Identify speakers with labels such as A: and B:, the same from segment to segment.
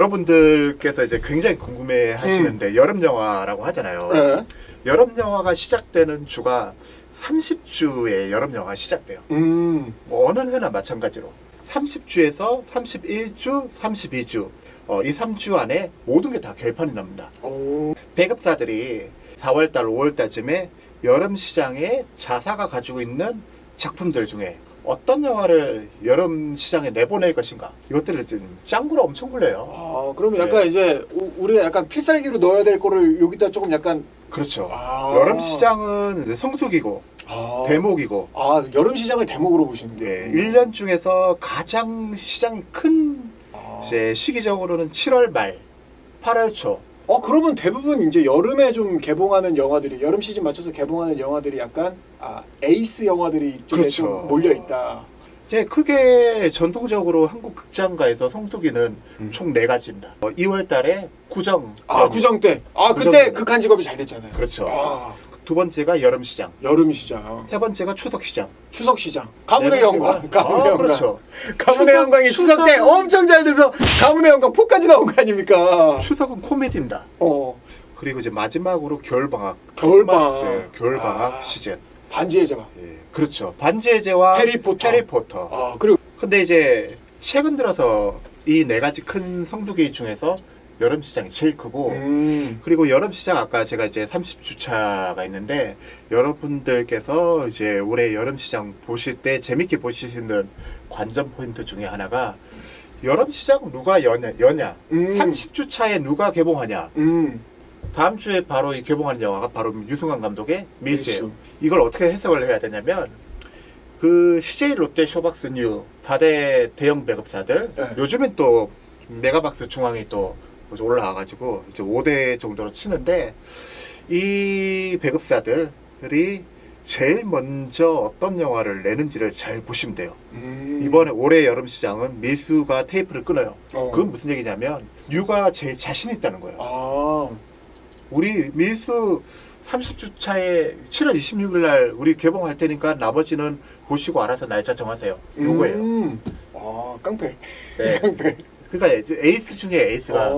A: 여러분들께서 이제 굉장히 궁금해 하시는데 여름 영화라고 하잖아요.
B: 네.
A: 여름 영화가 시작되는 주가 30주에 여름 영화가 시작돼요. 뭐 어느 회나 마찬가지로 30주에서 31주, 32주 이 3주 안에 모든 게 다 결판이 납니다.
B: 오.
A: 배급사들이 4월달, 5월달쯤에 여름 시장에 자사가 가지고 있는 작품들 중에 어떤 영화를 여름 시장에 내보낼 것인가, 이것들을 좀 짱구로 엄청 굴려요.
B: 아, 그러면 약간 이제 우리가 약간 필살기로 넣어야 될 거를 여기다 조금 약간.
A: 그렇죠. 여름 시장은 이제 성수기고 대목이고.
B: 아, 여름 시장을 대목으로 보시는 거예요.
A: 네, 1년 중에서 가장 시장이 큰 이제 시기적으로는 7월 말, 8월 초.
B: 그러면 대부분 이제 여름에 좀 개봉하는 영화들이, 여름 시즌 맞춰서 개봉하는 영화들이 약간 에이스 영화들이 이쪽에
A: 그렇죠.
B: 좀 몰려 있다.
A: 이제 크게 전통적으로 한국 극장가에서 성수기는 총 4가지입니다. 2월 달에 구정.
B: 구정 때. 그때
A: 구정.
B: 극한 직업이 잘 됐잖아요.
A: 그렇죠. 두 번째가 여름 시장.
B: 여름 시장.
A: 세 번째가 추석 시장.
B: 추석 시장. 가문의
A: 네
B: 영광.
A: 번째가-
B: 가문의 영광.
A: 그렇죠.
B: 가문의 영광이 추석 때 엄청 잘 돼서 가문의 영광 4까지 나온 거 아닙니까?
A: 추석은 코미디입니다. 그리고 이제 마지막으로 겨울방학.
B: 겨울방학.
A: 크리스마스, 겨울방학 시즌.
B: 반지의 제왕.
A: 예, 그렇죠. 반지의 제왕, 해리포터.
B: 그리고
A: 근데 이제 최근 들어서 이 4가지 큰 성수기 중에서 여름 시장이 제일 크고, 그리고 여름 시장 아까 제가 이제 30주차가 있는데, 여러분들께서 이제 올해 여름 시장 보실 때 재밌게 보실 수 있는 관전 포인트 중에 하나가 여름 시장 누가 여냐 30주차에 누가 개봉하냐. 다음 주에 바로 이 개봉하는 영화가 바로 유승환 감독의 밀수예요. 이걸 어떻게 해석을 해야 되냐면, 그 CJ 롯데 쇼박스 뉴 4대 대형 배급사들, 요즘엔 또 메가박스 중앙이 또 올라와가지고 이제 5대 정도로 치는데, 이 배급사들이 제일 먼저 어떤 영화를 내는지를 잘 보시면 돼요. 이번에 올해 여름 시장은 밀수가 테이프를 끊어요. 그건 무슨 얘기냐면 뉴가 제일 자신 있다는 거예요. 우리 밀수 30주차에 7월 26일 날 우리 개봉할 테니까 나머지는 보시고 알아서 날짜 정하세요. 요거예요.
B: 깡패.
A: 네.
B: 깡패.
A: 그러니까 에이스 중에 에이스가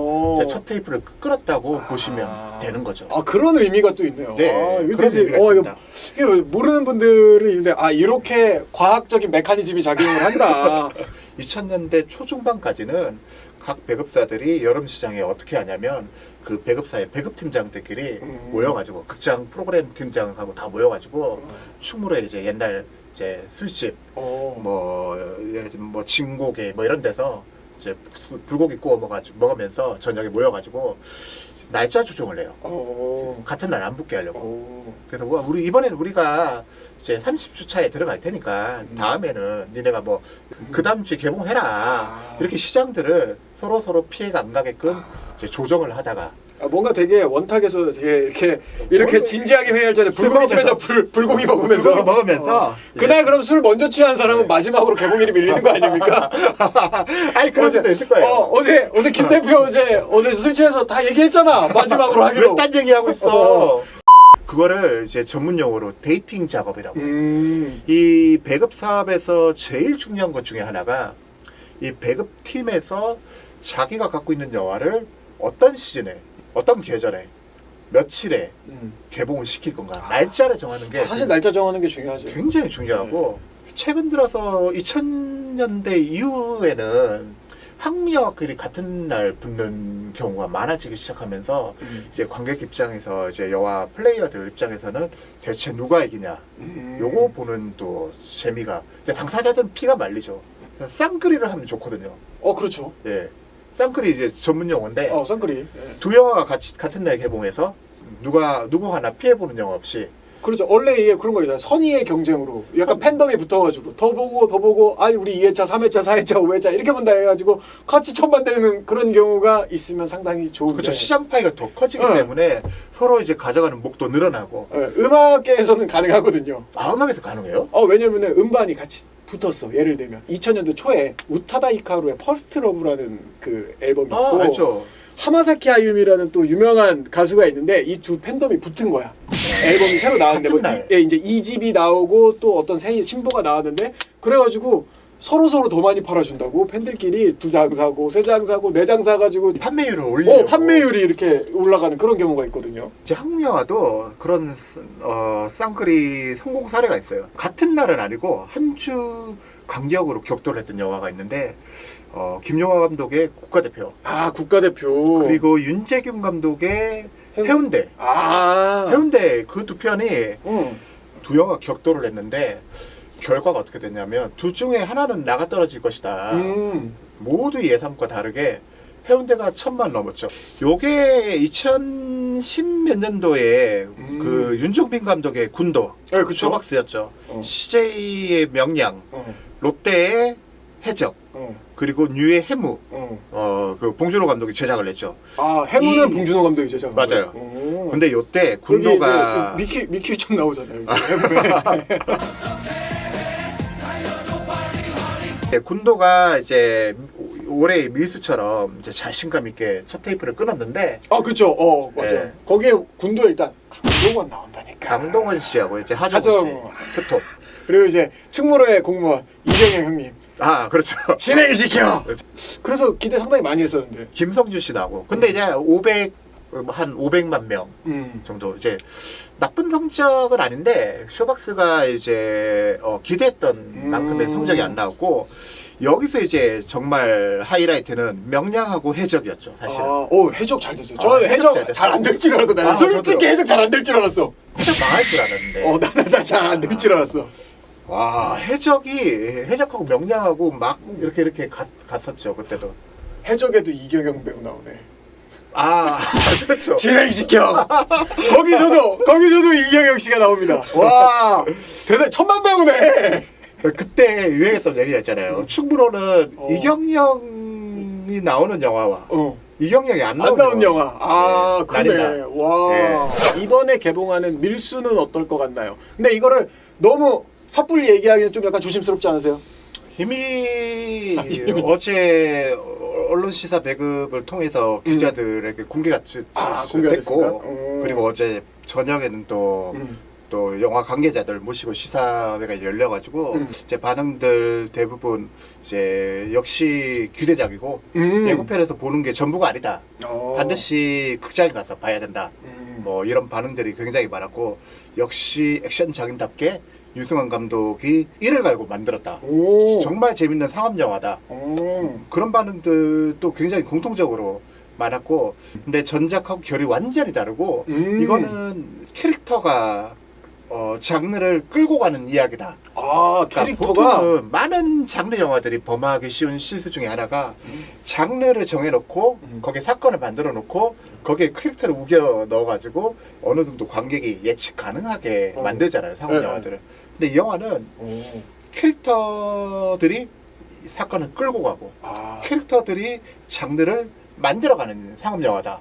A: 첫 테이프를 끌었다고 보시면 되는 거죠.
B: 그런 의미가 또 있네요.
A: 네,
B: 이거
A: 그런
B: 되게,
A: 의미가 있습니다.
B: 이게 모르는 분들은 있는데, 이렇게 과학적인 메커니즘이 작용을 한다.
A: 2000년대 초중반까지는 각 배급사들이 여름 시장에 어떻게 하냐면, 그 배급사의 배급팀장들끼리 모여가지고, 극장 프로그램 팀장하고 다 모여가지고 충무로에 이제 옛날 이제 술집, 뭐 예를 들면 뭐 진고개 뭐 이런 데서 이제 불고기 구워 먹으면서 저녁에 모여가지고 날짜 조정을 해요. 같은 날 안 붙게 하려고. 그래서 우리 이번에는 우리가 이제 30주차에 들어갈 테니까 다음에는 니네가 뭐 그 다음 주에 개봉해라. 이렇게 시장들을 서로 피해가 안 가게끔 이제 조정을 하다가.
B: 뭔가 되게 원탁에서 되게 이렇게 진지하게 회의할 전에 불고기집에서 불고기 먹으면서 그날 그럼 술 먼저 취한 사람은 마지막으로 개봉일이 밀리는 거 아닙니까?
A: 아니 그런 데도 있을 거예요.
B: 어제 김 대표 어제 술 취해서 다 얘기했잖아. 마지막으로 하기로.
A: 왜 딴 얘기하고 있어? 그거를 이제 전문 용어로 데이팅 작업이라고. 이 배급 사업에서 제일 중요한 것 중에 하나가 이 배급팀에서 자기가 갖고 있는 영화를 어떤 시즌에, 어떤 계절에, 며칠에 개봉을 시킬 건가. 날짜를 정하는 게
B: 사실 날짜 정하는 게 중요하죠.
A: 굉장히 중요하고, 최근 들어서 2000년대 이후에는 한국 영화들이 같은 날 붙는 경우가 많아지기 시작하면서 이제 관객 입장에서 이제 영화 플레이어들 입장에서는 대체 누가 이기냐, 요거 보는 또 재미가. 당사자들은 피가 말리죠. 쌍끌이를 하면 좋거든요.
B: 그렇죠.
A: 예, 쌍끌이 이제 전문 용어인데,
B: 쌍끌이.
A: 두 영화가 같은 날 개봉해서 누구 하나 피해 보는 영화 없이.
B: 그렇죠. 원래 이게 그런 거잖아요. 선의의 경쟁으로 약간 팬덤이 붙어가지고 더 보고 아니 우리 2회차, 3회차, 4회차, 5회차 이렇게 본다 해가지고 같이 천반되는 그런 경우가 있으면 상당히 좋은데.
A: 그렇죠. 시장 파이가 더 커지기 때문에 서로 이제 가져가는 목도 늘어나고.
B: 음악계에서는 가능하거든요.
A: 음악에서 가능해요?
B: 왜냐면 음반이 같이 붙었어. 예를 들면 2000년도 초에 우타다 히카루의 퍼스트 러브라는 그 앨범이 있고,
A: 알죠.
B: 하마사키 아유미라는 또 유명한 가수가 있는데 이 두 팬덤이 붙은 거야. 앨범이 새로 나왔는데
A: 같은 날.
B: 이제 2집이 나오고 또 어떤 새 신보가 나왔는데, 그래가지고 서로 더 많이 팔아준다고 팬들끼리 2장 사고 3장 사고 4장 사가지고
A: 판매율을 올리려고.
B: 판매율이 이렇게 올라가는 그런 경우가 있거든요.
A: 이제 한국 영화도 그런 쌍끌이 성공 사례가 있어요. 같은 날은 아니고 한 주 간격으로 격돌을 했던 영화가 있는데 김용화 감독의 국가대표,
B: 아 국가대표
A: 그리고 윤재균 감독의 해운대.
B: 아
A: 해운대 그 두 편이
B: 응.
A: 두 영화 격돌을 했는데 결과가 어떻게 됐냐면 둘 중에 하나는 나가 떨어질 것이다. 모두 예상과 다르게 해운대가 1,000만 넘었죠. 요게 2010 몇 년도에 그 윤종빈 감독의 군도,
B: 네, 그쵸.
A: 쇼박스였죠. CJ의 명량, 롯데의 해적, 그리고 뉴의 해무, 그 봉준호 감독이 제작을 했죠.
B: 아 해무는 봉준호 감독이 제작.
A: 맞아요. 근데 요때 군도가
B: 미키 유청 나오잖아요. 해무에.
A: 군도가 이제 올해 밀수처럼 이제 자신감 있게 첫 테이프를 끊었는데
B: 아 그렇죠. 맞아요.
A: 네.
B: 거기에 군도에 일단 강동원 나온다니까.
A: 강동원 씨하고 이제 하정우
B: 하정우.
A: 씨 투톱.
B: 그리고 이제 측무로의 공무원 이경영 형님
A: 아 그렇죠.
B: 진행을 시켜. 그래서 기대 상당히 많이 했었는데.
A: 김성준 씨 나오고. 근데 이제 한 500만 명 정도 이제 나쁜 성적은 아닌데 쇼박스가 이제 기대했던 만큼의 성적이 안 나왔고 여기서 이제 정말 하이라이트는 명량하고 해적이었죠 사실은.
B: 해적 잘 됐어요. 저는 해적 잘 안 될 줄 알았거든요. 솔직히
A: 저도요.
B: 해적 잘 안 될 줄 알았어.
A: 해적 망할 줄 알았는데.
B: 나는 잘 안 될 줄 알았어.
A: 와 해적하고 명량하고 막 이렇게 갔었죠 그때도.
B: 해적에도 이경영 배우 나오네.
A: 아 그렇죠.
B: 진행시켜. 거기서도 이경영 씨가 나옵니다. 와 대단 1,000만 배우네.
A: 그때 유행했던 얘기가 있잖아요. 충무로는 이경영이 나오는 영화와 이경영이 안 나온
B: 영화. 아 그래.
A: 난리다.
B: 와 이번에 개봉하는 밀수는 어떨 것 같나요? 근데 이거를 너무 섣불리 얘기하기는 좀 약간 조심스럽지 않으세요?
A: 이미 어제 언론 시사 배급을 통해서 기자들에게 공개가 됐고 그리고 어제 저녁에는 또 영화 관계자들 모시고 시사회가 열려가지고 이제 반응들 대부분 이제 역시 기대작이고 예고편에서 보는 게 전부가 아니다. 반드시 극장에 가서 봐야 된다. 뭐 이런 반응들이 굉장히 많았고 역시 액션장인답게 유승환 감독이 이를 갈고 만들었다. 정말 재밌는 상업 영화다. 그런 반응들도 굉장히 공통적으로 많았고 근데 전작하고 결이 완전히 다르고 이거는 캐릭터가 장르를 끌고 가는 이야기다.
B: 캐릭터가
A: 보통은 많은 장르 영화들이 범하기 쉬운 실수 중에 하나가 장르를 정해놓고 거기에 사건을 만들어 놓고 거기에 캐릭터를 우겨 넣어가지고 어느 정도 관객이 예측 가능하게 만들잖아요 상업 영화들을. 근데 이 영화는 캐릭터들이 사건을 끌고 가고 캐릭터들이 장르를 만들어가는 상업 영화다.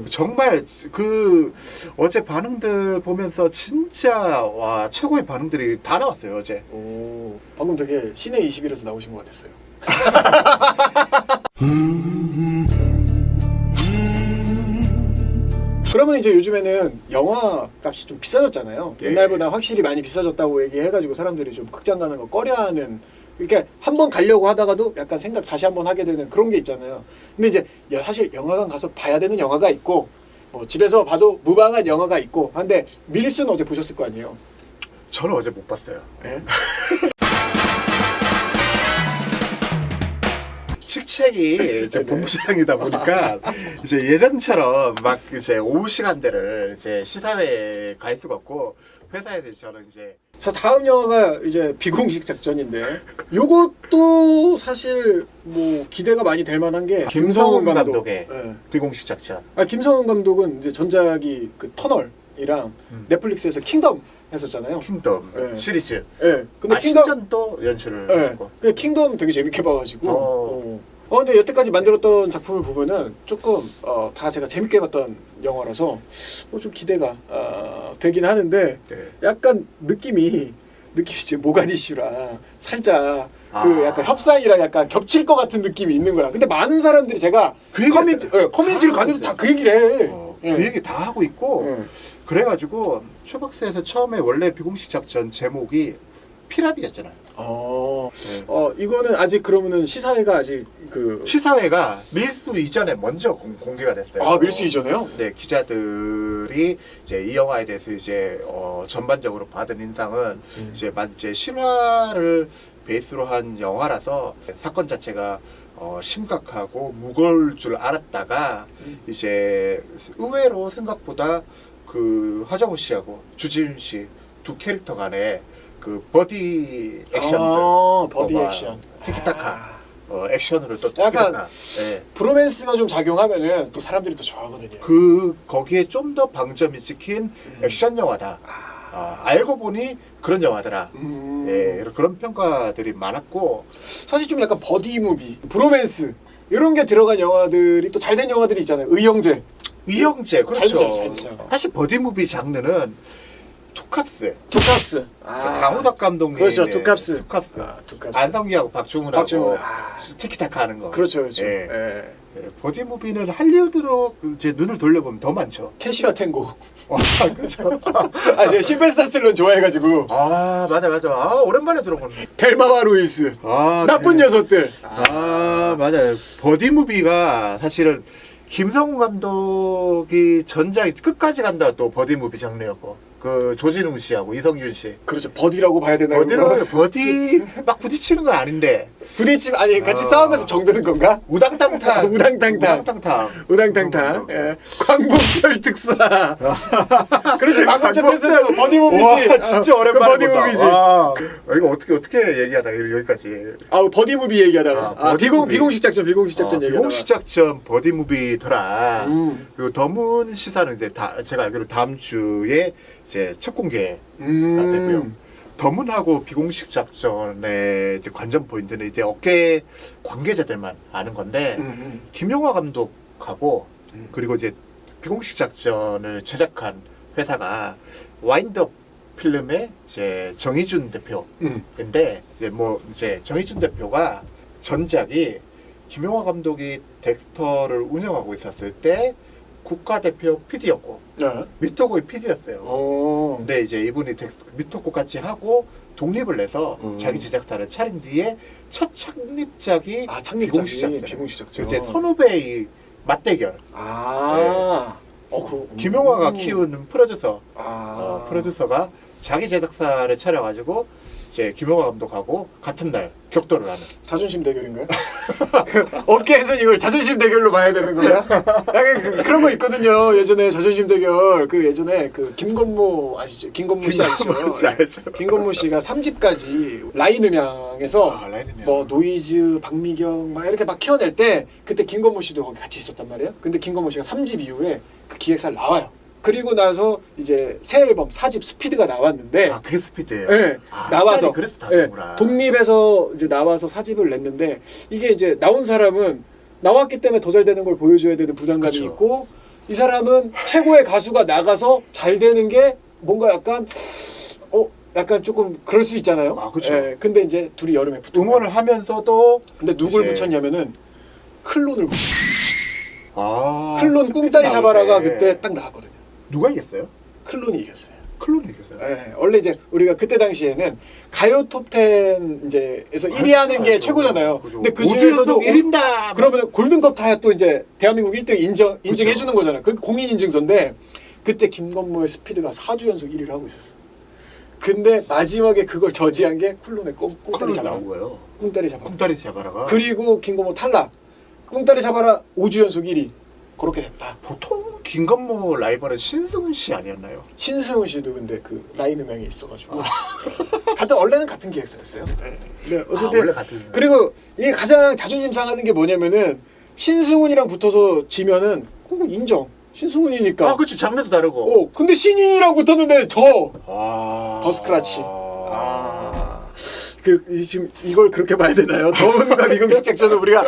A: 정말 그 어제 반응들 보면서 진짜 와 최고의 반응들이 다 나왔어요 어제.
B: 방금 되게 시내 21에서 나오신 것 같았어요. 그러면 이제 요즘에는 영화 값이 좀 비싸졌잖아요. 옛날보다 확실히 많이 비싸졌다고 얘기해가지고 사람들이 좀 극장 가는 거 꺼려하는. 그러니까 한번 가려고 하다가도 약간 생각 다시 한번 하게 되는 그런 게 있잖아요. 근데 이제 사실 영화관 가서 봐야 되는 영화가 있고 뭐 집에서 봐도 무방한 영화가 있고 한데 밀수는 어제 보셨을 거 아니에요?
A: 저는 어제 못 봤어요.
B: 네?
A: 식책이 이제 본부장이다 보니까 이제 예전처럼 막 이제 오후 시간대를 이제 시사회에 갈 수가 없고 회사에서 저는 이제
B: 자 다음 영화가 이제 비공식 작전인데 요것도 사실 뭐 기대가 많이 될 만한 게
A: 김성훈 감독의 비공식 작전.
B: 김성훈 감독은 이제 전작이 그 터널이랑 넷플릭스에서 킹덤 했었잖아요.
A: 킹덤 시리즈.
B: 근데
A: 킹덤 신전도 연출을 했고.
B: 근데 킹덤 되게 재밌게 봐가지고. 근데 여태까지 만들었던 작품을 보면은 조금 다 제가 재밌게 봤던 영화라서 좀 기대가 되긴 하는데 약간 느낌이 이제 모가디슈랑 살짝 그 약간 협상이랑 약간 겹칠 것 같은 느낌이 있는 거야. 근데 많은 사람들이 제가 커뮤니티를 가도 다 그 얘기를 해.
A: 그 얘기 다 하고 있고 그래가지고 쇼박스에서 처음에 원래 비공식 작전 제목이 피라미였잖아요. 네.
B: 이거는 아직 그러면은 시사회가 아직
A: 시사회가 밀수 이전에 먼저 공개가 됐어요.
B: 아, 밀수 이전에요?
A: 네, 기자들이 이제 이 영화에 대해서 이제 전반적으로 받은 인상은 이제 실화를 베이스로 한 영화라서 사건 자체가 심각하고 무거울 줄 알았다가 이제 의외로 생각보다 그 하정우 씨하고 주지훈 씨 두 캐릭터 간에 그 버디 액션들,
B: 버디 액션,
A: 티키타카 액션으로 또
B: 약간
A: 티키타카, 네.
B: 브로맨스가 좀 작용하면은 또 사람들이 또 좋아하거든요.
A: 거기에 좀 더 방점이 찍힌 액션 영화다. 알고 보니 그런 영화더라. 예, 그런 평가들이 많았고
B: 사실 좀 약간 버디 무비, 브로맨스 이런 게 들어간 영화들이 또 잘된 영화들이 있잖아요. 의형제,
A: 그렇죠.
B: 잘 되잖아요.
A: 사실 버디 무비 장르는
B: 투캅스.
A: 강우석 감독님.
B: 그렇죠. 투캅스.
A: 안성기하고 박중훈하고 티키타카 하는 거.
B: 그렇죠.
A: 예. 예. 버디 무비는 할리우드로 제 눈을 돌려보면 더 많죠.
B: 캐시와 탱고.
A: 그렇죠.
B: 제가 실베스타 스텔론 좋아해가지고.
A: 맞아. 오랜만에 들어보는.
B: 델마와 루이스. 나쁜 녀석들.
A: 맞아요. 버디 무비가 사실은 김성훈 감독이 전작이 끝까지 간다 또 버디 무비 장르였고. 그 조진웅 씨하고 이성균 씨.
B: 그렇죠. 버디라고 봐야 되나요?
A: 버디 막 부딪히는 건 아닌데.
B: 같이 싸우면서 정드는 건가?
A: 우당탕탕.
B: 예. 광복절 특사. 그렇지. 광복절 특사 버디 무비지.
A: 와, 진짜 오랜만에
B: 버디 무비지.
A: 이거 어떻게 얘기하다가 여기까지.
B: 버디 무비 얘기하다가. 비공식 작전 얘기하다가.
A: 비공식 작전 버디 무비더라. 그리고 더문 시사는 이제 제가 알기로 다음 주에 이제 첫 공개가 되고요. 더문하고 비공식 작전의 이제 관전 포인트는 이제 업계 관계자들만 아는 건데 김용화 감독하고 그리고 이제 비공식 작전을 제작한 회사가 와인드업 필름의 이제 정의준 대표인데 이제 정의준 대표가 전작이 김용화 감독이 덱스터를 운영하고 있었을 때 국가대표 PD였고 미스터고의 PD였어요. 근데 이제 이분이 미스터고 같이 하고 독립을 내서 자기 제작사를 차린 뒤에 첫 창립작이 비공식 작전. 이제 선후배의 맞대결. 김용화가 키우는 프로듀서가 자기 제작사를 차려가지고 이제 김용화 감독하고 같은 날 격돌을 하는.
B: 자존심 대결인가요? 업계에서 이걸 자존심 대결로 봐야 되는 거야? 약간 그런 거 있거든요. 예전에 자존심 대결 예전에 김건모 아시죠? 김건모 씨 아시죠? 김건모 씨가 3집까지 라인음향에서 뭐 노이즈, 박미경 막 이렇게 막 키워낼 때 그때 김건모 씨도 거기 같이 있었단 말이에요. 근데 김건모 씨가 3집 이후에 그 기획사를 나와요. 그리고 나서 이제 새 앨범 4집 스피드가 나왔는데
A: 그게 스피드예요?
B: 네. 나와서
A: 독립해서
B: 이제 나와서 4집을 냈는데 이게 이제 나온 사람은 나왔기 때문에 더 잘 되는 걸 보여줘야 되는 부담감이 있고 이 사람은 최고의 가수가 나가서 잘 되는 게 뭔가 약간 조금 그럴 수 있잖아요.
A: 그렇죠.
B: 네. 근데 이제 둘이 여름에 붙은
A: 응원을 하면서도
B: 근데 누굴 붙였냐면은 클론을 붙였어요. 클론 꿈다리 잡아라가 그때 딱 나왔거든요.
A: 누가 이겼어요?
B: 클론이 이겼어요.
A: 네,
B: 원래 이제 우리가 그때 당시에는 가요 톱10 이제에서 1위 하는 게 최고잖아요. 근데 그 중에서도
A: 1위다.
B: 그러면 골든컵 타야 또 이제 대한민국 1등 인증해 주는 거잖아요. 그 공인 인증서인데 그때 김건모의 스피드가 4주 연속 1위를 하고 있었어. 근데 마지막에 그걸 저지한 게 쿨론의 꿍따리 잡아라. 꿍따리 잡아라가. 그리고 김건모 탈락. 꿍따리 잡아라 5주 연속 1위. 그렇게 됐다.
A: 보통 김건모 라이벌은 신승훈 씨 아니었나요?
B: 신승훈 씨도 근데 그 라인 음향이 있어가지고 원래는 같은 기획사였어요. 네, 어쨌든
A: 원래 같은.
B: 그리고 이게 가장 자존심 상하는 게 뭐냐면은 신승훈이랑 붙어서 지면은 그거 인정. 신승훈이니까.
A: 그렇지. 장르도 다르고.
B: 근데 신인이랑 붙었는데 더 스크라치. 지금 이걸 그렇게 봐야 되나요? 더문과 비공식 작전을 우리가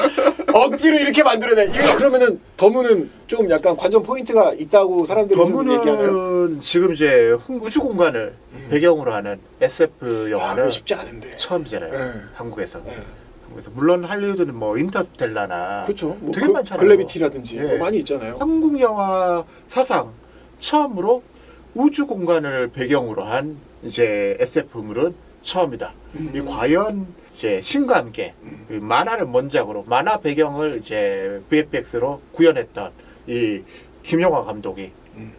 B: 억지로 이렇게 만들어내. 그러면은 더문은 좀 약간 관전 포인트가 있다고 사람들이 좀 얘기하나요?
A: 더문은 지금 이제 우주 공간을 배경으로 하는 SF 영화는
B: 쉽지 않은데
A: 처음이잖아요. 한국에서. 물론 할리우드는 뭐 인터스텔라나
B: 그렇죠. 뭐
A: 되게 많잖아요.
B: 글래비티라든지 뭐 많이 있잖아요.
A: 한국 영화 사상 처음으로 우주 공간을 배경으로 한 이제 SF물은 처음이다. 이 과연 이제 신과 함께 그 만화를 원작으로 만화 배경을 이제 VFX로 구현했던 이 김영하 감독이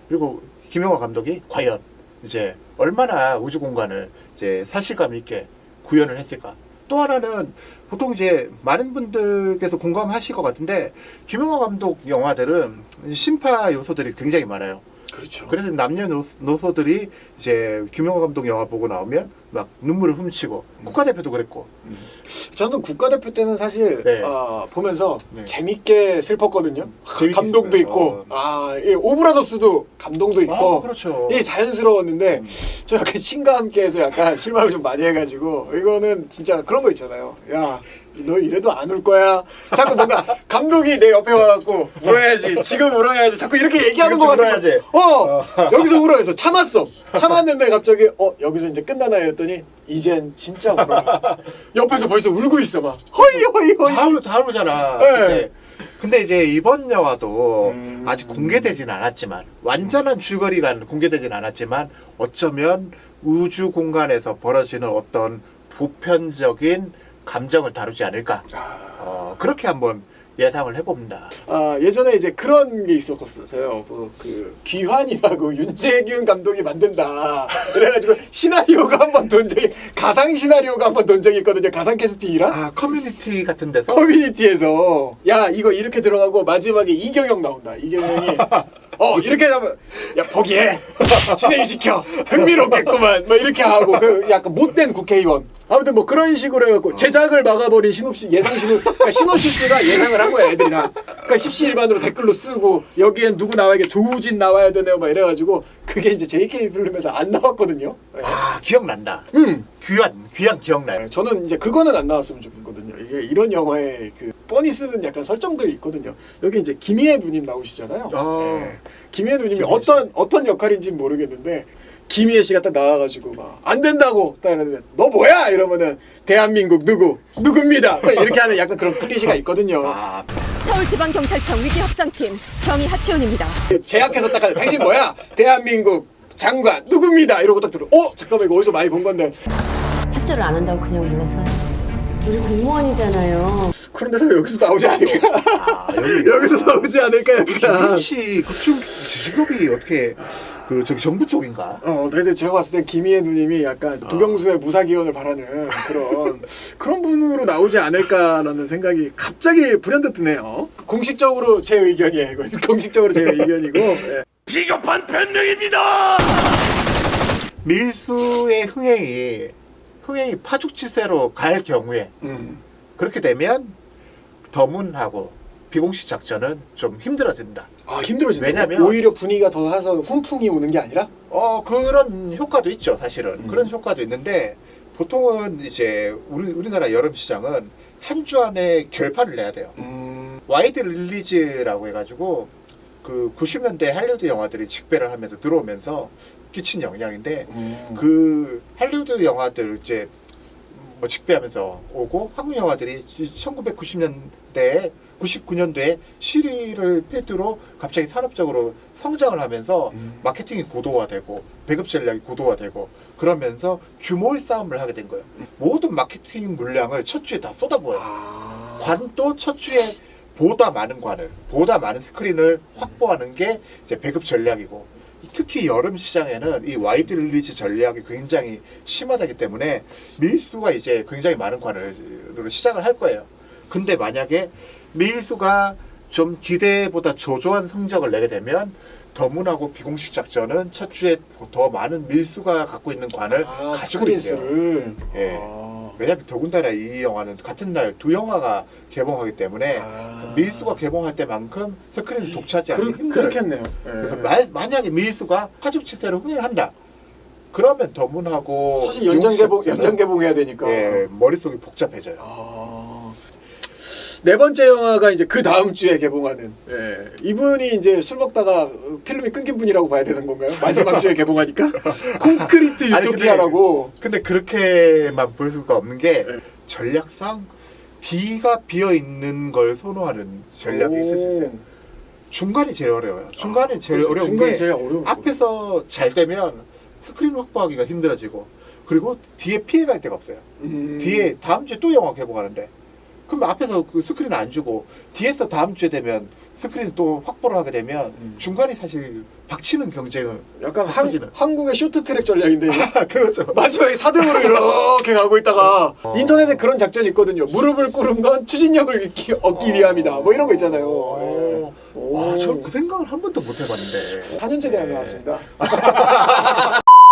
A: 그리고 김영하 감독이 과연 이제 얼마나 우주 공간을 이제 사실감 있게 구현을 했을까? 또 하나는 보통 이제 많은 분들께서 공감하실 것 같은데 김영하 감독 영화들은 심파 요소들이 굉장히 많아요.
B: 그렇죠.
A: 그래서 남녀노소들이 이제 김영하 감독 영화 보고 나오면 막 눈물을 훔치고 국가대표도 그랬고
B: 저는 국가대표 때는 사실
A: 네.
B: 보면서
A: 네.
B: 재밌게 슬펐거든요.
A: 재밌게
B: 감동도
A: 슬퍼요.
B: 있고 이 오브라더스도 감동도 있고
A: 그렇죠.
B: 이게 자연스러웠는데 저 약간 신과 함께해서 약간 실망을 좀 많이 해가지고 이거는 진짜 그런 거 있잖아요. 야 너 이래도 안 울 거야. 자꾸 뭔가 감독이 내 옆에 와갖고 울어야지. 지금 울어야지. 자꾸 이렇게 얘기하는 것 같아. 여기서 울어야지. 참았는데 갑자기 여기서 이제 끝나나 했더니 이젠 진짜 울어. 옆에서 벌써 울고 있어 막. 허이.
A: 다 울잖아.
B: 네.
A: 근데 이제 이번 영화도 아직 공개되진 않았지만 완전한 줄거리가 공개되진 않았지만 어쩌면 우주 공간에서 벌어지는 어떤 보편적인 감정을 다루지 않을까. 그렇게 한번 예상을 해봅니다.
B: 예전에 이제 그런 게 있었었어요. 그 귀환이라고 윤재균 감독이 만든다. 그래가지고 시나리오가 한번 돈 적이 가상 시나리오가 한번 돈 적이 있거든요. 가상 캐스팅이라.
A: 커뮤니티 같은 데서.
B: 커뮤니티에서 야 이거 이렇게 들어가고 마지막에 이경영 나온다. 이경영이 이렇게 하면 야 포기해 진행시켜 흥미롭겠구만 뭐 이렇게 하고 그 약간 못된 국회의원. 아무튼 뭐 그런 식으로 해갖고 제작을 막아버린 그러니까 시놉시스가 예상을 한 거야 애들이 다. 그러니까 십시일반으로 댓글로 쓰고 여기엔 누구 나와야 돼 조우진 나와야 되네요 막 이래가지고 그게 이제 JK 필름에서 안 나왔거든요.
A: 기억난다. 귀한 기억나요.
B: 저는 이제 그거는 안 나왔으면 좋겠거든요. 이게 이런 영화에 그 뻔히 쓰는 약간 설정들이 있거든요. 여기 이제 김희애 누님 나오시잖아요. 네. 김희애 누님이 어떤 역할인지 모르겠는데. 김희애 씨가 딱 나와가지고 막 안 된다고 딱 이러는데 너 뭐야 이러면은 대한민국 누구입니다 이렇게 하는 약간 그런 클리셰가 있거든요.
C: 서울지방경찰청 위기협상팀 경위 하치훈입니다.
B: 제약해서 딱 하는 당신 뭐야 대한민국 장관 누구입니다 이러고 딱 들어. 잠깐만 이거 어디서 많이 본 건데.
C: 협조를 안 한다고 그냥 물러서요. 우리 공무원이잖아요.
B: 그런 데서 여기서 나오지 않을까? 여기서 나오지 않을까 약간.
A: 혹시 그쪽 직업이 어떻게 저기 정부 쪽인가?
B: 근데 제가 봤을 땐 김희애 누님이 약간 두경수의 무사기원을 바라는 그런 분으로 나오지 않을까라는 생각이 갑자기 불현듯 드네요. 공식적으로 제 의견이에요. 공식적으로 제 의견이고. 예.
D: 비겁한 변명입니다.
A: 밀수의 흥행이 파죽지세로 갈 경우에 그렇게 되면 더문하고 비공식 작전은 좀 힘들어진다.
B: 힘들어진다.
A: 왜냐면
B: 오히려 분위기가 더 사서 훈풍이 오는 게 아니라?
A: 그런 효과도 있죠, 사실은. 그런 효과도 있는데 보통은 이제 우리나라 여름 시장은 한 주 안에 결판을 내야 돼요. 와이드 릴리즈라고 해가지고 그 90년대 할리우드 영화들이 직배를 하면서 들어오면서 끼친 영향인데 그 할리우드 영화들 이제 뭐 직배하면서 오고 한국 영화들이 1990년대에 99년도에 시리를 필두로 갑자기 산업적으로 성장을 하면서 마케팅이 고도화되고 배급 전략이 고도화되고 그러면서 규모의 싸움을 하게 된 거예요. 모든 마케팅 물량을 첫 주에 다 쏟아부어요. 관도 첫 주에 보다 많은 스크린을 확보하는 게 이제 배급 전략이고 특히 여름 시장에는 이 와이드 릴리즈 전략이 굉장히 심하다기 때문에 밀수가 이제 굉장히 많은 관으로 시작을 할 거예요. 근데 만약에 밀수가 좀 기대보다 저조한 성적을 내게 되면 더문하고 비공식 작전은 첫 주에 더 많은 밀수가 갖고 있는 관을 가지고 있어요. 예. 왜냐하면 더군다나 이 영화는 같은 날 두 영화가 개봉하기 때문에 밀수가 개봉할 때만큼 스크린을 독차지하기 힘들어요.
B: 그렇겠네요.
A: 그래서 만약에 밀수가 파죽지세를 흥행한다. 그러면 더문하고
B: 사실 연장 개봉해야 되니까.
A: 머릿속이 복잡해져요.
B: 네 번째 영화가 이제 그 다음 주에 개봉하는. 이분이 이제 술 먹다가 필름이 끊긴 분이라고 봐야 되는 건가요? 마지막 주에 개봉하니까 콘크리트 유토피아라고.
A: 근데 그렇게만 볼 수가 없는 게 전략상 D가 비어 있는 걸 선호하는 전략이 있을 수 있어요. 중간이 제일 어려워요. 중간이 제일 어려운 게 앞에서 잘 되면 스크린 확보하기가 힘들어지고 그리고 뒤에 피해갈 데가 없어요. 뒤에 다음 주에 또 영화 개봉하는데 그럼 앞에서 그 스크린 안 주고 뒤에서 다음 주에 되면 스크린 또 확보를 하게 되면 중간에 사실 박치는 경쟁은
B: 약간
A: 없어지는.
B: 한국의 쇼트트랙 전략인데
A: 그렇죠.
B: 마지막에 4등으로 이렇게 가고 있다가 인터넷에 그런 작전이 있거든요. 무릎을 꿇은 건 추진력을 얻기 위함이다. 뭐 이런 거 있잖아요.
A: 저는 그 생각을 한 번도 못 해봤는데.
B: 4년제 대학에 나왔습니다.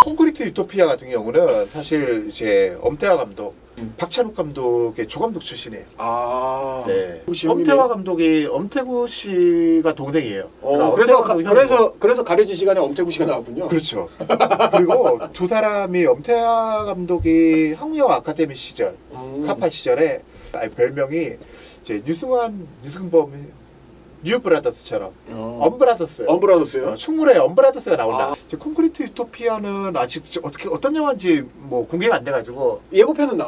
A: 콘크리트 유토피아 같은 경우는 사실 이제 엄태화 감독, 박찬욱 감독의 조감독 출신이에요.
B: 아,
A: 네.
B: 혹시 형님이-
A: 엄태화 감독이 엄태구 씨가 동생이에요. 그러니까
B: 그래서
A: 엄태화 감독이
B: 그래서 가려진 시간에 엄태구 씨가 나왔군요.
A: 그렇죠. 그리고 두 사람이 엄태화 감독이 한국영화 아카데미 시절, 카파 시절에 별명이 이제 유승범 뉴브라더스처럼 엄브라더스.
B: 엄브라더스요?
A: 충무로에 엄브라더스가 나온다.
B: 아.
A: 이제 콘크리트 유토피아는 아직 어떤 영화인지 뭐 공개가 안 돼가지고.
B: 예고편은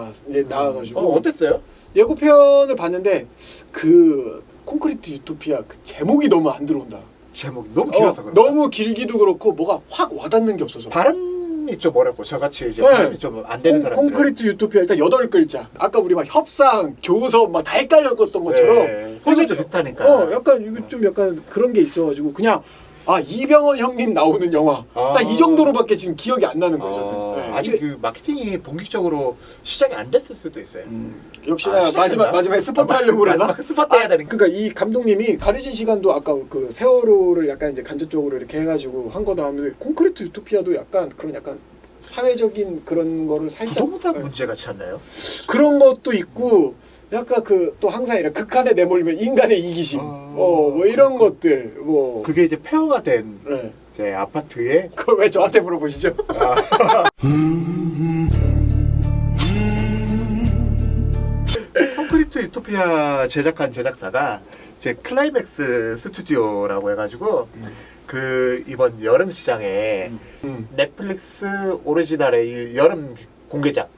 B: 나와가지고
A: 어땠어요?
B: 예고편을 봤는데 그 콘크리트 유토피아 그 제목이 너무 안 들어온다.
A: 제목이 너무 길어서 그런가?
B: 너무 길기도 그렇고 뭐가 확 와닿는 게 없어서.
A: 발음이 좀 어렵고 저같이 이제
B: 네.
A: 발음이 좀 안 되는 사람들.
B: 콘크리트 유토피아 일단 8글자. 아까 우리 막 협상, 교섭 막 다 헷갈렸던 것처럼.
A: 소리도 좀 비슷하니까.
B: 약간 이거 좀 약간 그런 게 있어가지고 그냥 이병헌 형님 나오는 영화.
A: 아.
B: 딱 이 정도로밖에 지금 기억이 안 나는 거죠. 네.
A: 아직 그 마케팅이 본격적으로 시작이 안 됐을 수도 있어요.
B: 역시나
A: 시작했나?
B: 마지막에 스포트 하려고 그러나?
A: 마지막에 스포트 해야 되니까.
B: 그러니까 이 감독님이 가려진 시간도 아까 그 세월호를 약간 이제 간접적으로 이렇게 해가지고 한 거도 하면 콘크리트 유토피아도 약간 그런 약간 사회적인 그런 거를 살짝
A: 부동산
B: 네.
A: 문제 같지 않나요?
B: 그런 것도 있고 약간 그 또 항상 이런 극한에 내몰리면 인간의 이기심 뭐 이런 것들 뭐
A: 그게 이제 폐허가 된
B: 네.
A: 이제 아파트에
B: 그걸 왜 저한테 물어보시죠?
A: 콘크리트 유토피아 제작한 제작사가 이제 클라이맥스 스튜디오라고 해가지고 그 이번 여름 시장에 넷플릭스 오리지널의 이 여름 공개작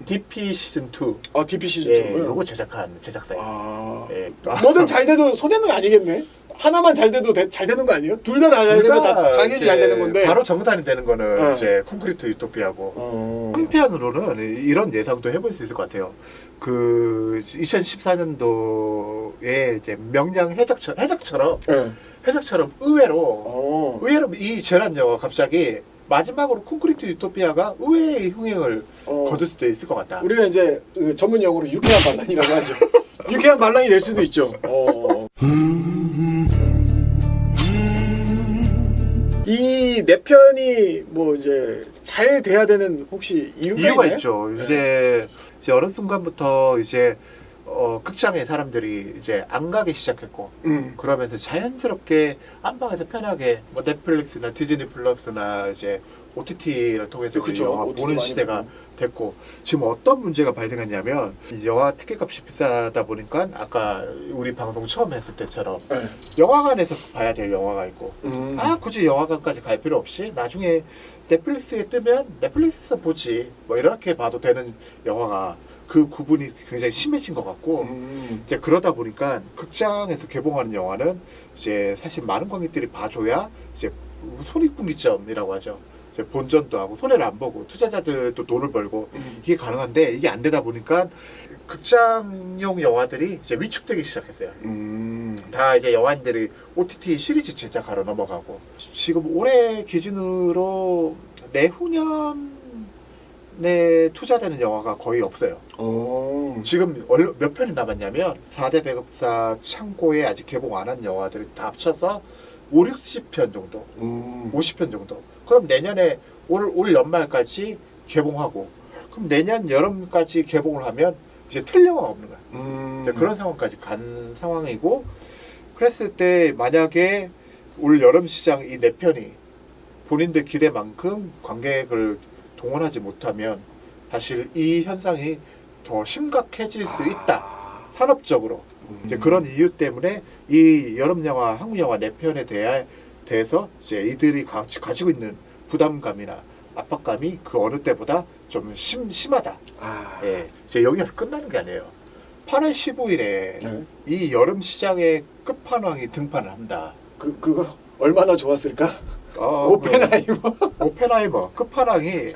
A: DP 시즌 2
B: DP 시즌
A: 예,
B: 2
A: 요거 제작한 제작사예요. 예.
B: 뭐든 잘 돼도 손해는 아니겠네. 하나만 잘 돼도 잘 되는 거 아니에요? 둘 다 잘 되면 당연히
A: 이제
B: 잘 되는 건데.
A: 바로 정산이 되는 거는
B: 네.
A: 이제 콘크리트 유토피아고 한편으로는 이런 예상도 해볼 수 있을 것 같아요. 그 2014년도에 이제 명량 해적처럼
B: 네.
A: 의외로 이 재난 영화 갑자기 마지막으로 콘크리트 유토피아가 의외의 흥행을 거둘 수도 있을 것 같다.
B: 우리가 이제 그 전문 용어로 유쾌한 반란이라고 하죠. 유쾌한 반란이 될 수도 있죠. 이 네 편이 뭐 이제 잘 돼야 되는 혹시 이유가 있나요?
A: 있죠. 이제 어느 순간부터 이제 극장에 사람들이 이제 안 가기 시작했고 그러면서 자연스럽게 안방에서 편하게 뭐 넷플릭스나 디즈니 플러스나 이제 OTT를 통해서
B: 그쵸,
A: 영화
B: OTT
A: 보는
B: 많이
A: 시대가
B: 보고.
A: 됐고 지금 어떤 문제가 발생했냐면 이 영화 티켓값이 비싸다 보니까 아까 우리 방송 처음 했을 때처럼
B: 네.
A: 영화관에서 봐야 될 영화가 있고 굳이 영화관까지 갈 필요 없이 나중에 넷플릭스에 뜨면 넷플릭스에서 보지 뭐 이렇게 봐도 되는 영화가 그 구분이 굉장히 심해진 것 같고 이제 그러다 보니까 극장에서 개봉하는 영화는 이제 사실 많은 관객들이 봐줘야 이제 손익분기점이라고 하죠. 이제 본전도 하고 손해를 안 보고 투자자들도 돈을 벌고 이게 가능한데 이게 안 되다 보니까 극장용 영화들이 이제 위축되기 시작했어요. 다 이제 영화인들이 OTT 시리즈 제작하러 넘어가고 지금 올해 기준으로 내후년 에 투자되는 영화가 거의 없어요. 지금 몇 편이 남았냐면 4대 배급사 창고에 아직 개봉 안 한 영화들이 다 합쳐서 60편 정도 50편 정도 그럼 내년에 올 연말까지 개봉하고 그럼 내년 여름까지 개봉을 하면 이제 틀 영화가 없는 거야. 이제 그런 상황까지 간 상황이고 그랬을 때 만약에 올 여름 시장 이 네 편이 본인들 기대만큼 관객을 동원하지 못하면 사실 이 현상이 더 심각해질 수 있다. 산업적으로. 이제 그런 이유 때문에 이 여름 영화, 한국 영화 네 편에 대해서 이제 이들이 가지고 있는 부담감이나 압박감이 그 어느 때보다 좀 심하다. 예. 이제 여기서 끝나는 게 아니에요. 8월 15일에 이 여름 시장의 끝판왕이 등판을 합니다.
B: 그거 얼마나 좋았을까? 오펜하이머.
A: 오펜하이머 끝판왕이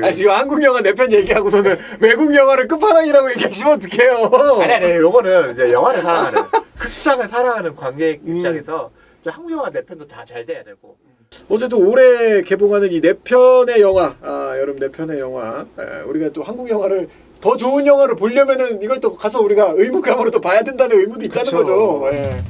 B: 아니 지금 한국 영화 내 편 얘기하고서는 외국 영화를 끝판왕이라고 얘기하시면 어떡해요?
A: 아니 요거는 이제 영화를 사랑하는 극장을 사랑하는 관객 입장에서 한국 영화 내 편도 다 잘 돼야 되고.
B: 어제도 올해 개봉하는 이 네 편의 영화, 여름 네 편의 영화, 우리가 또 한국 영화를 더 좋은 영화를 보려면은 이걸 또 가서 우리가 의무감으로 또 봐야 된다는 의무도 있다는
A: 그쵸.
B: 거죠. 예.